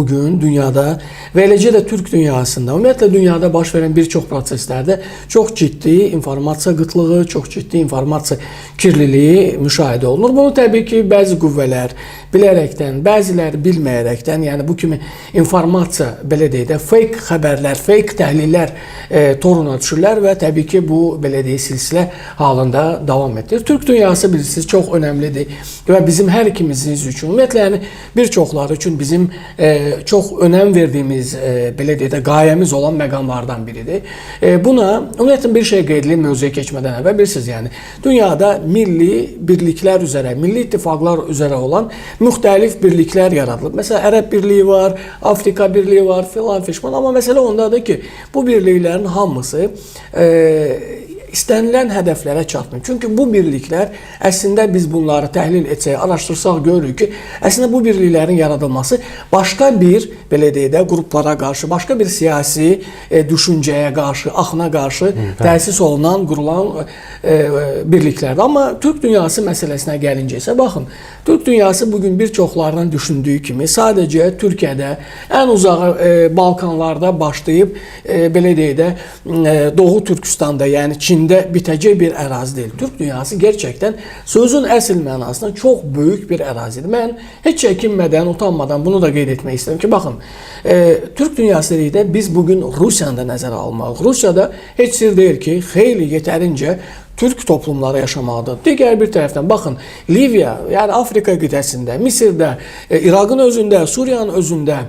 Bugün dünyada ve eləcə də Türk dünyasında, ümumiyyətlə dünyada baş verən bir çox proseslərdə çox ciddi informasiya qıtlığı, çox ciddi informasiya kirliliyi müşahidə olunur. Bunu təbii ki, bəzi qüvvələr bilərəkdən, bəziləri bilməyərəkdən, yəni bu kimi informasiya, belə deyək də, fake xəbərlər, fake təhlillər toruna düşürlər və təbii ki, bu, belə deyək, silsilə halında davam edir. Türk dünyası bilirsiniz, çox önəmlidir və bizim hər ikimiz üçün, ümumiyyətlə, yəni bir çoxları üçün bizim çox önəm verdiyimiz, belə deyək də, qayəmiz olan məqamlardan biridir. Buna, ümumiyyətlə, bir şey qeyd edeyim mövzuya keçmədən əvvəl, bilirsiniz, yəni, dünyada milli birliklər üzərə, milli ittifaqlar üzərə olan müxtəlif birliklər yaradılıb. Məsələn, Ərəb Birliyi var, Afrika Birliyi var, filan fişman. Amma məsələ ondadır ki, bu birliklərin hamısı istənilən hədəflərə çatmır. Çünki bu birliklər, əslində biz bunları təhlil etsək, araşdırsaq görürük ki, əslində bu birliklərin yaradılması başqa bir, belə deyək də, qruplara qarşı, başqa bir siyasi düşüncəyə qarşı, axına qarşı təsis olunan, qurulan birliklərdir. Amma Türk dünyası məsələsinə gəlincə isə, baxın, Türk dünyası bugün bir çoxlarının düşündüyü kimi sadəcə Türkiyədə, ən uzağı Balkanlarda başlayıb, belə deyək də, Doğu Türkistanda, yəni Çində bitəcək bir ərazi deyil. Türk dünyası gerçəkdən sözün əsl mənasında çox böyük bir ərazidir. Mən heç çəkinmədən, utanmadan bunu da qeyd etmək istəyirəm ki, baxın, Türk dünyası dedikdə biz bugün Rusiyanı da nəzərə almalıyıq. Rusiyada heç sir deyil ki, xeyli yetərincə Türk toplumları yaşamaqdadır. Digər bir tərəfdən, baxın, Liviya, yəni Afrika qitəsində, Misirdə, İraqın özündə, Suriyanın özündə,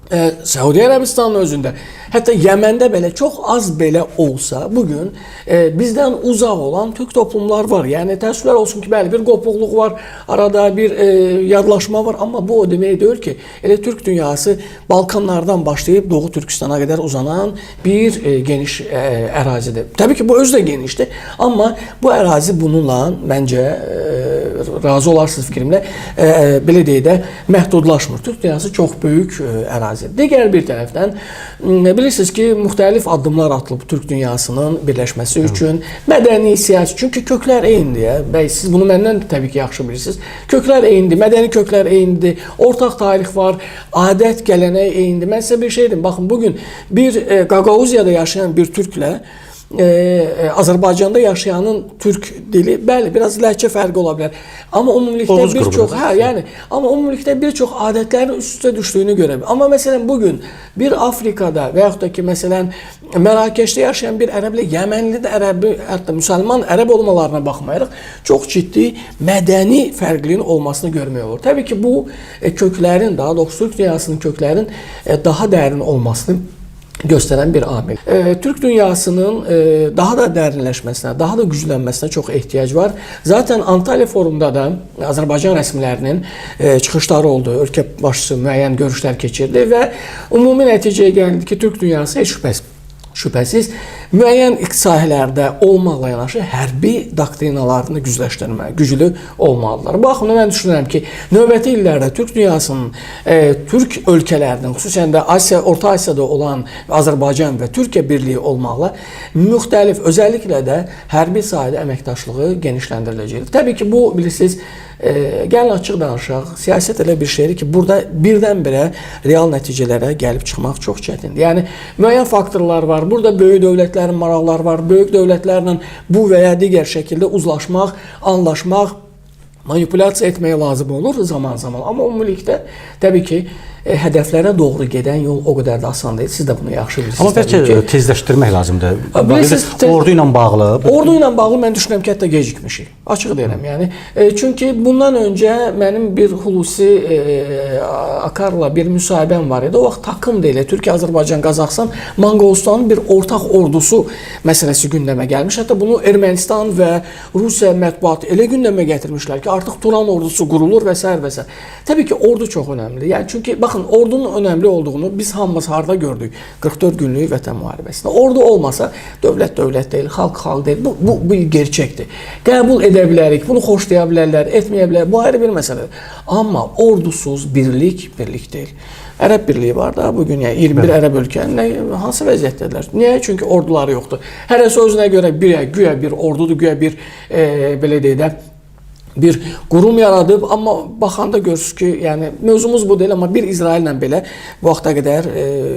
Səudiyyə Ərəbistanın özündə, hətta Yəməndə belə çox az belə olsa, bugün bizdən uzaq olan Türk toplumlar var. Yəni, təəssüflər olsun ki, bəli, bir qopuqluq var, arada bir yadlaşma var, amma bu o demək deyil ki, elə Türk dünyası Balkanlardan başlayıb Doğu Türkistana qədər uzanan bir geniş ərazidir. Təbii ki, bu özü də genişdir, amma bu ərazi bununla, məncə, razı olarsınız fikrimlə, belə deyək də, məhdudlaşmır. Türk dünyası çox böyük ərazidir. Digər bir tərəfdən, bilirsiniz ki, müxtəlif addımlar atılıb Türk dünyasının birləşməsi üçün, mədəni, siyasi, çünki köklər eynidir. Bəy, siz bunu məndən təbii ki, yaxşı bilirsiniz. Köklər eynidir, mədəni köklər eynidir, ortaq tarix var, adət, gələnək eynidir. Mən sizə bir şey dedim, baxın, bugün bir Qaqavuziyada yaşayan bir türklə Azərbaycanda yaşayanın türk dili, bəli, biraz ləhcə fərqi ola bilər. Amma ümumilikdə bir çox, amma ümumilikdə bir çox adətlərin üst-üstə düşdüyünü görə bilər. Amma məsələn bugün bir Afrikada və yaxud da ki, məsələn Mərakeşdə yaşayan bir ərəblə Yəmənli də ərəbi, hətta müsəlman ərəb olmalarına baxmayaraq çox ciddi mədəni fərqliyin olmasını görmək olur. Təbii ki, bu köklərin, daha doğrusu Türk dünyasının köklərin daha dərin olmasını göstərən bir amil. Türk dünyasının daha da dərinləşməsinə, daha da güclənməsinə çox ehtiyac var. Zaten Antalya forumunda da Azərbaycan rəsmilərinin çıxışları oldu. Ölkə başçısı müəyyən görüşlər keçirdi və ümumi nəticəyə gəldi ki, Türk dünyası heç şübhəsiz müəyyən sahələrdə olmaqla yanaşı hərbi doktrinalarını güclü olmalıdırlar. Bu baxımdan mən düşünürəm ki, növbəti illərdə Türk dünyasının, Türk ölkələrinin, xüsusən də Orta Asiyada olan Azərbaycan və Türkiyə birliyi olmaqla müxtəlif, özəlliklə də hərbi sahədə əməkdaşlığı genişləndiriləcəkdir. Təbii ki, bu, bilirsiniz, gəlin açıq danışaq, siyasət elə bir şeydir ki, burada birdən-birə real nəticələrə gəlib çıxmaq çox çətindir. Yəni, müəyyən faktorlar var, burada böyük dövlətlərin maraqları var, böyük dövlətlərlə bu və ya digər şəkildə uzlaşmaq, anlaşmaq, manipulyasiya etməyə lazım olur zaman-zaman. Amma ümumilikdə, təbii ki, hədəflərə doğru gedən yol o qədər də asan deyil. Siz də bunu yaxşı bilirsiniz. Amma bəlkə tezləşdirmək lazımdır. Ordu ilə bağlı. Ordu ilə bağlı mən düşünürəm ki, hətta gecikmişik. Açıq deyirəm, yəni. Çünki bundan öncə mənim bir Hulusi Akarla bir müsahibəm var idi. O vaxt takım deyil. Türkiyə, Azərbaycan, Qazaxıstan, Monqolistanın bir ortaq ordusu məsələsi gündəmə gəlmiş. Hətta bunu Ermənistan və Rusiya mətbuatı elə gündəmə gətirmişlər ki, artıq Turan ordusu qurulur və s. və s. Təbii ki, ordu çox önəmlidir. Yəni, çünki baxın, ordunun önəmli olduğunu biz hamımız harda gördük? 44 günlük vətən müharibəsində. Ordu olmasa, dövlət deyil, xalq deyil. Bu gerçəkdir. Qəbul edə bilərik, bunu xoşlaya bilərlər, etməyə bilərlər. Bu ayrı bir məsələdir. Amma ordusuz birlik deyil. Ərəb birliyi var da, bugün yəni 21 ərəb ölkənin hansı vəziyyətdədirlər? Niyə? Çünki orduları yoxdur. Hərəsi özünə görə güya bir ordudur, güya bir, belə deyək də, bir qurum yaradıb, amma baxanda görürsünüz ki, yəni mövzumuz bu deyil, amma bir İsraillə belə bu vaxta qədər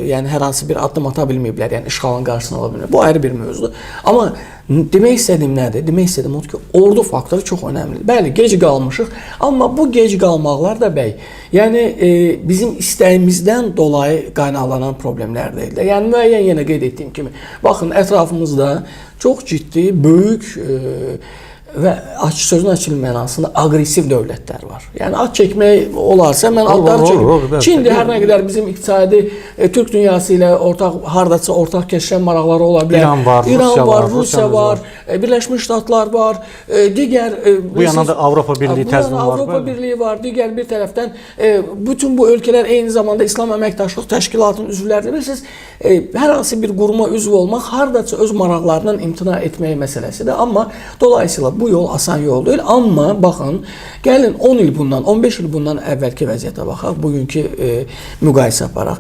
yəni hər hansı bir addım ata bilməyiblər, yəni işğalın qarşısını ala bilməyiblər. Bu ayrı bir mövzudur. Amma demək istədiyim nədir? Demək istədiyim odur ki, ordu faktoru çox önəmlidir. Bəli, gec qalmışıq, amma bu gec qalmaqlar da yəni bizim istəyimizdən dolayı qaynaqlanan problemlər deyil. Yəni müəyyən yenə qeyd etdiyim kimi, baxın ətrafımızda çox ciddi, böyük və sözün açılmış mənasında aqressiv dövlətlər var. Yəni ad çəkmək olarsa mən adları çəkim. Çindir, hər nə qədər bizim iqtisadi Türk dünyası ilə hardasa ortaq keçən maraqları ola bilər. İran var, Rusiya var, Birləşmiş Ştatlar var, digər bu yana da Avropa Birliyi təzyiqi var. Avropa Birliyi var. Digər bir tərəfdən bütün bu ölkələr eyni zamanda İslam Əməkdaşlıq Təşkilatının üzvləridir. Bilirsiniz, hər hansı bir quruma üzv olmaq hardasa öz maraqlarından imtina etmək məsələsidir. Amma dolayısıyla bu yol asan yol deyil, amma baxın, gəlin 10 il bundan, 15 il bundan əvvəlki vəziyyətə baxaq, bugünkü müqayisə aparaq.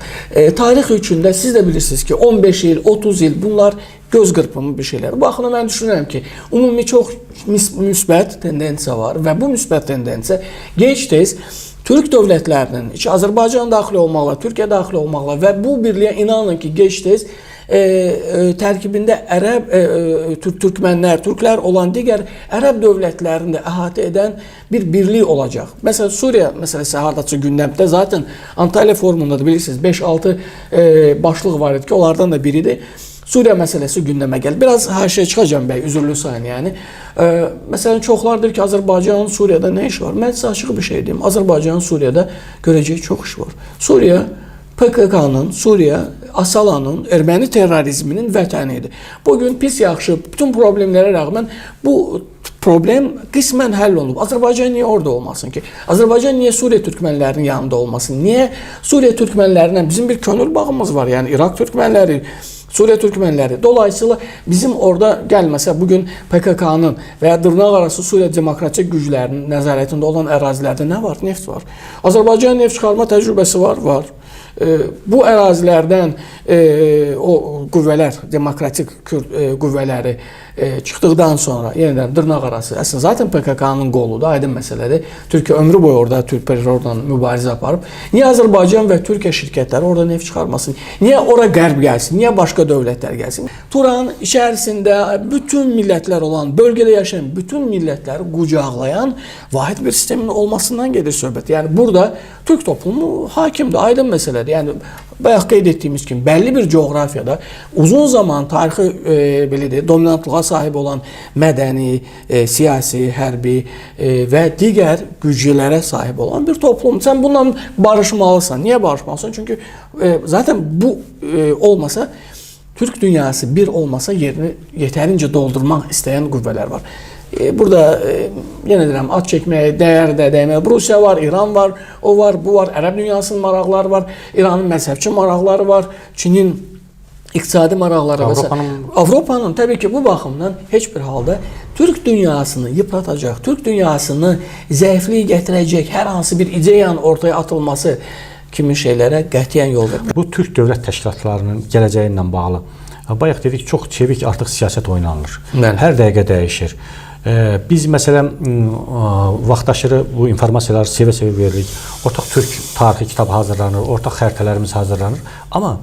Tarix üçün də siz də bilirsiniz ki, 15 il, 30 il bunlar göz qırpımı bir şeylər. Baxın, mən düşünürəm ki, ümumi çox müsbət tendensiya var və bu müsbət tendensiya gec-tez Türk dövlətlərinin, Azərbaycan daxil olmaqla, Türkiyə daxil olmaqla və bu birliyə inanın ki, gec-tez tərkibində ərəb, türkmənlər, türklər olan digər ərəb dövlətlərini də əhatə edən bir birlik olacaq. Məsələn, Suriya məsələsi hardasa gündəmdə, zaten Antalya forumunda da bilirsiniz, 5-6 başlıq var idi ki, onlardan da biridir. Suriya məsələsi gündəmə gəlir. Biraz haşiyə çıxacağım bəy, üzürlü sayın yəni. Məsələn, çoxlardır ki, Azərbaycanın Suriyada nə iş var? Mən sizə açıq bir şey deyim. Azərbaycanın Suriyada görəcəyi çox iş var. Suriya PKK-nın, Suriya, Asalanın, erməni terrorizminin vətənidir. Bugün pis yaxşı, bütün problemlərə rəğmən bu problem qismən həll olunub. Azərbaycan niyə orada olmasın ki? Azərbaycan niyə Suriya türkmənlərinin yanında olmasın? Niyə Suriya türkmənlərindən bizim bir könül bağımız var? Yəni İraq türkmənləri, Suriya türkmənləri. Dolayısıyla bizim orada gəlməsə, bugün PKK-nın və ya dırnaqarası Suriya demokratik güclərinin nəzarətində olan ərazilərdə nə var? Neft var. Azərbaycan neft çıxarma təcrübəsi var, var. Bu ərazilərdən o qüvvələr, demokratik qüvvələri çıxdıqdan sonra yenidən dırnaqarası, əslində zaten PKK-nın qoludur, aydın məsələdir. Türkiyə ömrü boyu orada terrorla mübarizə aparıb. Niyə Azərbaycan və Türkiyə şirkətləri orada neft çıxarmasın? Niyə ora qərb gəlsin? Niyə başqa dövlətlər gəlsin? Turan içərisində bütün millətlər olan, bölgədə yaşayan bütün millətləri qucaqlayan vahid bir sistemin olmasından gedir söhbət. Yəni burada Türk toplumu hakimdir, aydın məsələdir. Yəni bayaq qeyd etdiyimiz kimi bəlli bir coğrafiyada uzun zaman tarixi belə deyək, dominantlığa sahib olan mədəni, siyasi, hərbi və digər güclərə sahib olan bir toplum. Sən bununla barışmalısan. Niyə barışmalısan? Çünki zaten bu olmasa, Türk dünyası bir olmasa yerini yetərincə doldurmaq istəyən qüvvələr var. Burada yenə deyirəm, ad çəkməyə dəyər də dəyməyə. Rusiya var, İran var, o var, bu var, Ərəb dünyasının maraqları var, İranın məzhəbçi maraqları var, Çinin iqtisadi maraqları və Avropanın təbii ki, bu baxımdan heç bir halda Türk dünyasını yıpratacaq, Türk dünyasını zəifliyi gətirəcək hər hansı bir ideyanın ortaya atılması kimi şeylərə qətiyyən yol vermir. Bu Türk dövlət təşkilatlarının gələcəyi ilə bağlı bayaq dedik, çox çevik artıq siyasət oynanılır. Hər dəqiqə dəyişir. Biz məsələn vaxtaşırı bu informasiyaları sevə-sevə veririk. Ortaq Türk tarixi kitabı hazırlanır, ortaq xəritələrimiz hazırlanır. Amma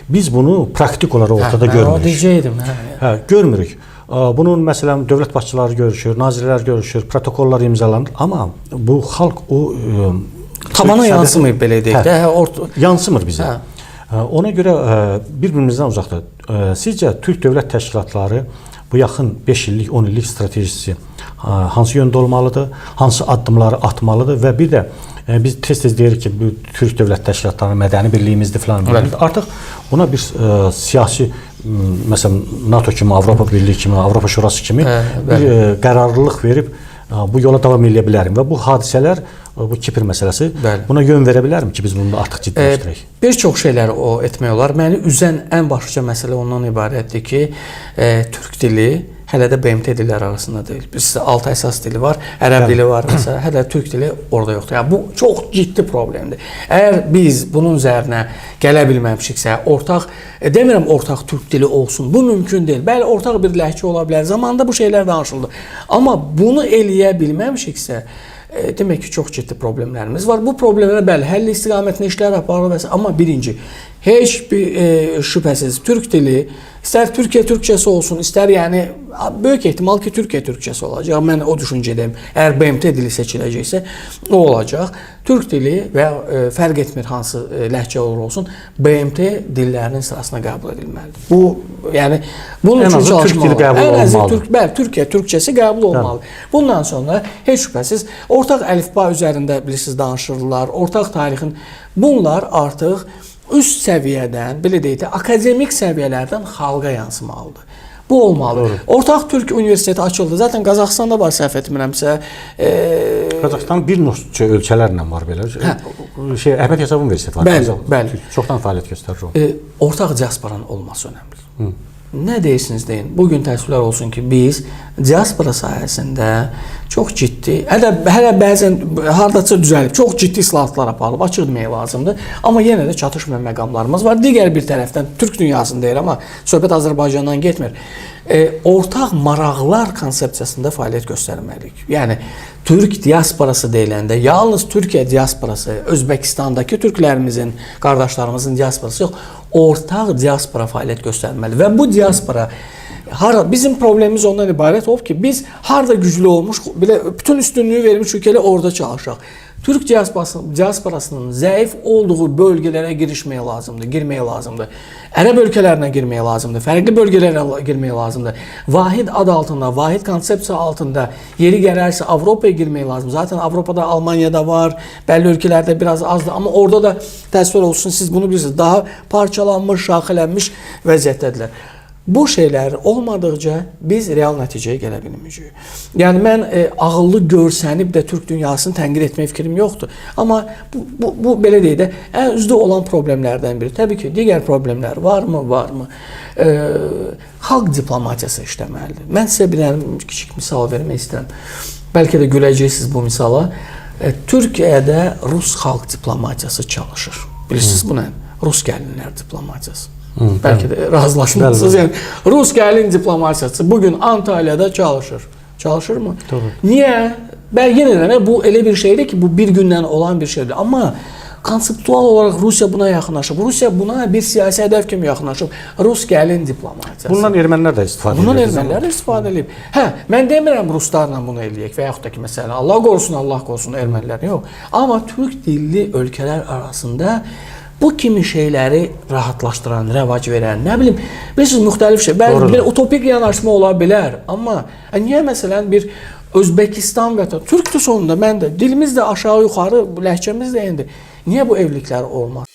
biz bunu praktik olaraq ortada görmürük. Deyəcəydim. Görmürük. Bunun məsələn dövlət başçıları görüşür, nazirlər görüşür, protokollar imzalanır. Amma bu xalq o tabana yansımayıb belə deyək də. Yansımır bizə. Ona görə bir-birimizdən uzaqdır. Sizcə Türk dövlət təşkilatları bu yaxın 5 illik, 10 illik stratejisi hansı yöndə olmalıdır, hansı addımları atmalıdır və bir də biz tez-tez deyirik ki, bu Türk dövlət təşkilatları mədəni birliyimizdir falan. Artıq buna bir siyasi, məsələn NATO kimi, Avropa Birliyi kimi, Avropa Şurası kimi bir qərarlılıq verib bu yola davam edə bilərim və bu hadisələr, bu Kipr məsələsi buna yön verə bilərmi ki, biz bunu artıq ciddiləşdirək? Bir çox şeyləri o etmək olar. Məni üzən ən başlıca məsələ ondan ibarətdir ki, türk dili hələ də BMT dilləri arasında deyil. Bizdə 6 əsas dili var, ərəb dili var məsələn, hələ türk dili orada yoxdur. Yəni bu çox ciddi problemdir. Əgər biz bunun üzərinə gələ bilməmişiksə, ortaq demirəm ortaq türk dili olsun. Bu mümkün deyil. Bəli, ortaq bir ləhcə ola bilər. Zamanında bu şeylər danışıldı. Amma bunu eləyə bilməmişiksə, demək ki, çox ciddi problemlərimiz var. Bu problemlərə bəli, həll istiqamətində işlər aparılır, amma birinci, heç bir şübhəsiz türk dili, istər Türkiyə türkçəsi olsun, istər yəni böyük ehtimal ki, Türkiyə türkçəsi olacaq. Mən o düşüncədəyim. Əgər BMT dili seçiləcəksə, o olacaq. Türk dili və fərq etmir hansı ləhcə olur olsun, BMT dillərinin sırasına qəbul edilməlidir. Bu, yəni bunun üçün çalışmalı. Bəli, Türkiyə türkçəsi qəbul olmalı. Bundan sonra heç şübhəsiz ortaq əlifba üzərində bilirsiniz danışırlar. Ortaq tarixin bunlar artıq üst səviyyədən, belə deyək də, akademik səviyyələrdən xalqa yansımalıdır. Bu olmalı. Doğru. Ortaq Türk Universiteti açıldı. Zaten Qazaxıstanda var, səhv etmirəmsə. Qazaxıstan bir nüsxə ölkələrlə var belə. Əhməd Yaşar Universiteti var. Bəli. Çoxdan fəaliyyət göstərir o. Ortaq diasporanın olması önəmlidir. Nə deyirsiniz deyin. Bugün təəssüflər olsun ki, biz diaspora sayəsində çox ciddi, hələ bəzən hardasa düzəlib, çox ciddi islahatlar aparılıb, açıq demək lazımdır. Amma yenə də çatışmayan məqamlarımız var. Digər bir tərəfdən Türk dünyasını deyir, amma söhbət Azərbaycandan getmir. Ortaq maraqlar konsepsiyasında fəaliyyət göstərməliyik. Yəni Türk diasporası deyiləndə yalnız Türkiyə diasporası, Özbəkistandakı türklərimizin, qardaşlarımızın diasporası yox, ortaq diaspora fəaliyyət göstərməli və bu diaspora bizim problemimiz ondan ibarət olub ki, biz harda güclü olmuş, bütün üstünlüyü vermiş ülkələ orada çalışaq. Türk diasporasının zəif olduğu bölgələrə girməyə lazımdır. Ərəb ölkələrinə girməyə lazımdır, fərqli bölgələrə girməyə lazımdır. Vahid ad altında, vahid konsepsiya altında yeri gələrsə Avropaya girməyə lazımdır. Zaten Avropada, Almaniyada var, bəlli ölkələrdə biraz azdır, amma orada da təəssüf olsun, siz bunu bilirsiniz, daha parçalanmış, şaxələnmiş vəziyyətdədirlər. Bu şeylər olmadıqca biz real nəticəyə gələ bilməyəcəyik. Yəni mən ağıllı görsənib də Türk dünyasını tənqid etmək fikrim yoxdur. Amma bu belə deyək də ən üzdə olan problemlərdən biri. Təbii ki, digər problemlər varmı? Varmı? Xalq diplomatiyası işləməlidir. Mən sizə bir kiçik misal vermək istəyirəm. Bəlkə də güləcəksiniz bu misala. Türkiyədə Rus xalq diplomatiyası çalışır. Bilirsiniz bu nə? Rus gəlinlər diplomatiyası. Bəlkə də razılaşmazsınız. Yəni Rus gəlin diplomatiyası bugün Antalya'da çalışır. Çalışırmı? Doğru. Niyə? Yenə də bu elə bir şeydir ki, bu bir gündən olan bir şeydir. Amma konseptual olaraq Rusiya buna yaxınlaşıb. Rusiya buna bir siyasi hədəf kimi yaxınlaşıb. Rus gəlin diplomatiyası. Bundan ermənilər də istifadə edir. Bundan ermənilər də istifadə edib. Mən demirəm ruslarla bunu eləyək və yaxud da ki, məsələn, Allah qorusun ermənilər. Yox. Amma türk dilli ölkələr arasında bu kimi şeyləri rahatlaşdıran, rəvac verən, nə bilim, bilirsiniz, müxtəlif şey. Bəli, bir utopik yanaşma ola bilər. Amma niyə məsələn bir Özbəkistan və Türkdür sonunda, mən də dilimiz də aşağı yuxarı, ləhcəmiz də indi. Niyə bu evliliklər olmaz?